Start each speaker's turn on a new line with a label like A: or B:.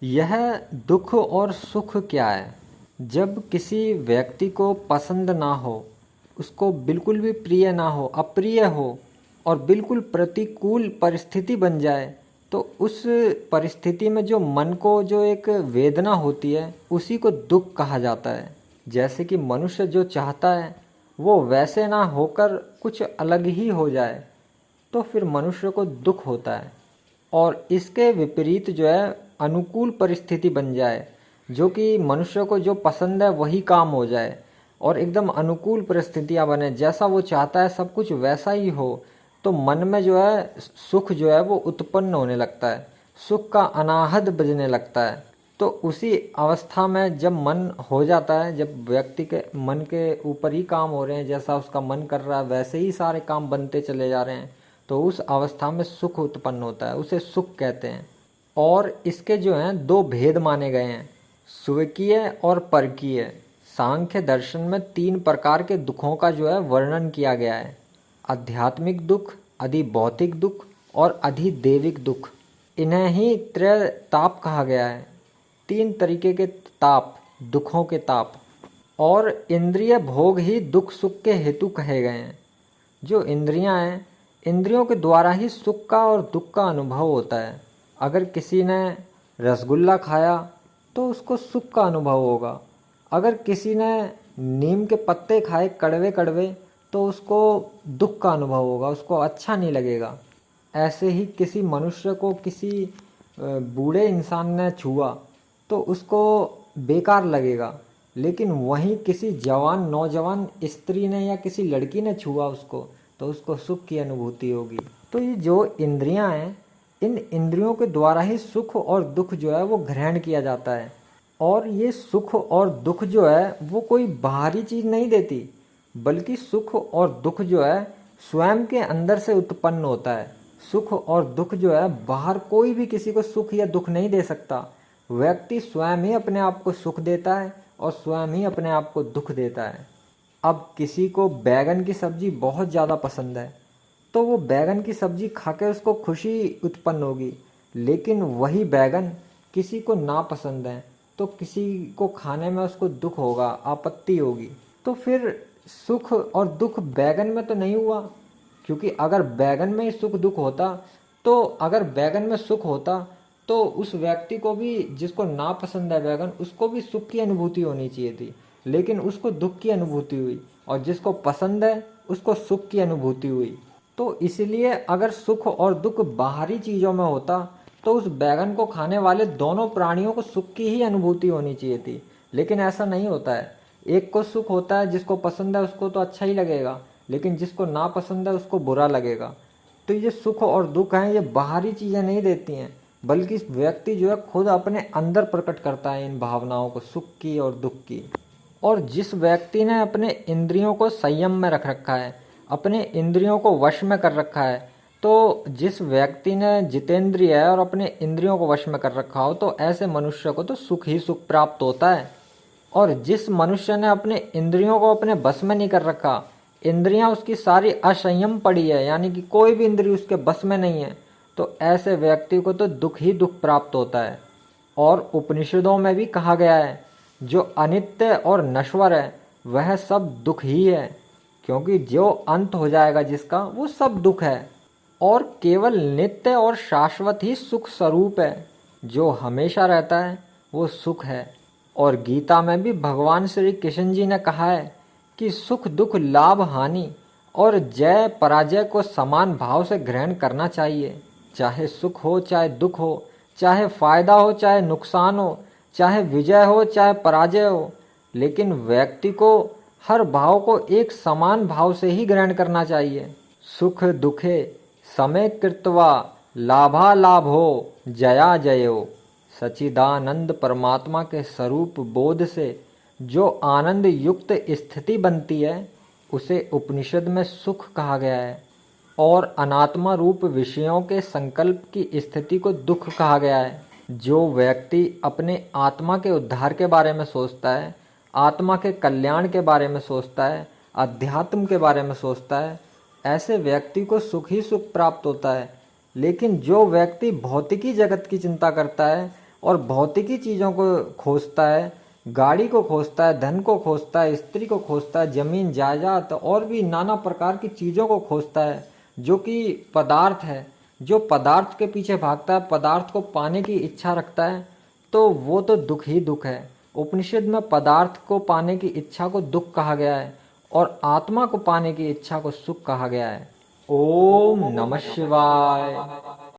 A: यह दुख और सुख क्या है? जब किसी व्यक्ति को पसंद ना हो, उसको बिल्कुल भी प्रिय ना हो, अप्रिय हो और बिल्कुल प्रतिकूल परिस्थिति बन जाए, तो उस परिस्थिति में जो मन को जो एक वेदना होती है, उसी को दुख कहा जाता है। जैसे कि मनुष्य जो चाहता है वो वैसे ना होकर कुछ अलग ही हो जाए, तो फिर मनुष्य को दुख होता है। और इसके विपरीत जो है अनुकूल परिस्थिति बन जाए, जो कि मनुष्य को जो पसंद है वही काम हो जाए और एकदम अनुकूल परिस्थितियां बने, जैसा वो चाहता है सब कुछ वैसा ही हो, तो मन में जो है सुख जो है वो उत्पन्न होने लगता है, सुख का अनाहद बजने लगता है। तो उसी अवस्था में जब मन हो जाता है, जब व्यक्ति के मन के ऊपर ही काम हो रहे हैं, जैसा उसका मन कर रहा है वैसे ही सारे काम बनते चले जा रहे हैं, तो उस अवस्था में सुख उत्पन्न होता है, उसे सुख कहते हैं। और इसके जो हैं दो भेद माने गए हैं, स्वीकीय और परकीय। सांख्य दर्शन में 3 प्रकार के दुखों का जो है वर्णन किया गया है: आध्यात्मिक दुख, अधिभौतिक दुख और अधिदैविक दुख। इन्हें ही त्रय ताप कहा गया है, 3 तरीके के ताप, दुखों के ताप। और इंद्रिय भोग ही दुख सुख के हेतु कहे गए हैं। जो इंद्रियां हैं, इंद्रियों के द्वारा ही सुख का और दुख का अनुभव होता है। अगर किसी ने रसगुल्ला खाया तो उसको सुख का अनुभव होगा, अगर किसी ने नीम के पत्ते खाए कड़वे कड़वे तो उसको दुख का अनुभव होगा, उसको अच्छा नहीं लगेगा। ऐसे ही किसी मनुष्य को किसी बूढ़े इंसान ने छुआ तो उसको बेकार लगेगा, लेकिन वहीं किसी जवान नौजवान स्त्री ने या किसी लड़की ने छुआ उसको तो उसको सुख की अनुभूति होगी। तो ये जो इंद्रियां हैं, इन इंद्रियों के द्वारा ही सुख और दुख जो है वो ग्रहण किया जाता है। और ये सुख और दुख जो है वो कोई बाहरी चीज़ नहीं देती, बल्कि सुख और दुख जो है स्वयं के अंदर से उत्पन्न होता है। सुख और दुख जो है बाहर कोई भी किसी को सुख या दुख नहीं दे सकता। व्यक्ति स्वयं ही अपने आप को सुख देता है और स्वयं ही अपने आप को दुख देता है। अब किसी को बैगन की सब्जी बहुत ज़्यादा पसंद है तो वो बैगन की सब्जी खा के उसको खुशी उत्पन्न होगी, लेकिन वही बैगन किसी को ना पसंद है तो किसी को खाने में उसको दुख होगा, आपत्ति होगी। तो फिर सुख और दुख बैगन में तो नहीं हुआ, क्योंकि अगर बैगन में ही सुख दुख होता, तो अगर बैगन में सुख होता तो उस व्यक्ति को भी, जिसको ना पसंद है बैगन, उसको भी सुख की अनुभूति होनी चाहिए थी, लेकिन उसको दुख की अनुभूति हुई। और जिसको पसंद है उसको सुख की अनुभूति हुई। तो इसलिए अगर सुख और दुख बाहरी चीज़ों में होता तो उस बैगन को खाने वाले दोनों प्राणियों को सुख की ही अनुभूति होनी चाहिए थी, लेकिन ऐसा नहीं होता है। एक को सुख होता है, जिसको पसंद है उसको तो अच्छा ही लगेगा, लेकिन जिसको ना पसंद है उसको बुरा लगेगा। तो ये सुख और दुख हैं, ये बाहरी चीज़ें नहीं देती हैं, बल्कि व्यक्ति जो है खुद अपने अंदर प्रकट करता है इन भावनाओं को, सुख की और दुख की। और जिस व्यक्ति ने अपने इंद्रियों को संयम में रख रखा है, अपने इंद्रियों को वश में कर रखा है, तो जिस व्यक्ति ने जितेंद्रिय है और अपने इंद्रियों को वश में कर रखा हो, तो ऐसे मनुष्य को तो सुख ही सुख प्राप्त होता है। और जिस मनुष्य ने अपने इंद्रियों को अपने बस में नहीं कर रखा, इंद्रियां उसकी सारी असंयम पड़ी है, यानी कि कोई भी इंद्रिय उसके बस में नहीं है, तो ऐसे व्यक्ति को तो दुख ही दुख प्राप्त होता है। और उपनिषदों में भी कहा गया है, जो अनित्य और नश्वर है वह सब दुख ही है, क्योंकि जो अंत हो जाएगा जिसका, वो सब दुख है। और केवल नित्य और शाश्वत ही सुख स्वरूप है, जो हमेशा रहता है वो सुख है। और गीता में भी भगवान श्री कृष्ण जी ने कहा है कि सुख दुख लाभ हानि और जय पराजय को समान भाव से ग्रहण करना चाहिए। चाहे सुख हो चाहे दुख हो, चाहे फायदा हो चाहे नुकसान हो, चाहे विजय हो चाहे पराजय हो, लेकिन व्यक्ति को हर भाव को एक समान भाव से ही ग्रहण करना चाहिए। सुख दुखे समय कृत्वा लाभा लाभो जया जयो। सच्चिदानंद परमात्मा के स्वरूप बोध से जो आनंद युक्त स्थिति बनती है उसे उपनिषद में सुख कहा गया है, और अनात्मा रूप विषयों के संकल्प की स्थिति को दुख कहा गया है। जो व्यक्ति अपने आत्मा के उद्धार के बारे में सोचता है, आत्मा के कल्याण के बारे में सोचता है, अध्यात्म के बारे में सोचता है, ऐसे व्यक्ति को सुख ही सुख प्राप्त होता है। लेकिन जो व्यक्ति भौतिकी जगत की चिंता करता है, और भौतिकी चीज़ों को खोजता है, गाड़ी को खोजता है, धन को खोजता है, स्त्री को खोजता है, जमीन जायदाद और भी नाना प्रकार की चीज़ों को खोजता है जो कि पदार्थ है। जो पदार्थ के पीछे भागता है, पदार्थ को पाने की इच्छा रखता है, तो वो तो दुख ही दुख है। उपनिषद में पदार्थ को पाने की इच्छा को दुख कहा गया है और आत्मा को पाने की इच्छा को सुख कहा गया है। ओम नमः शिवाय।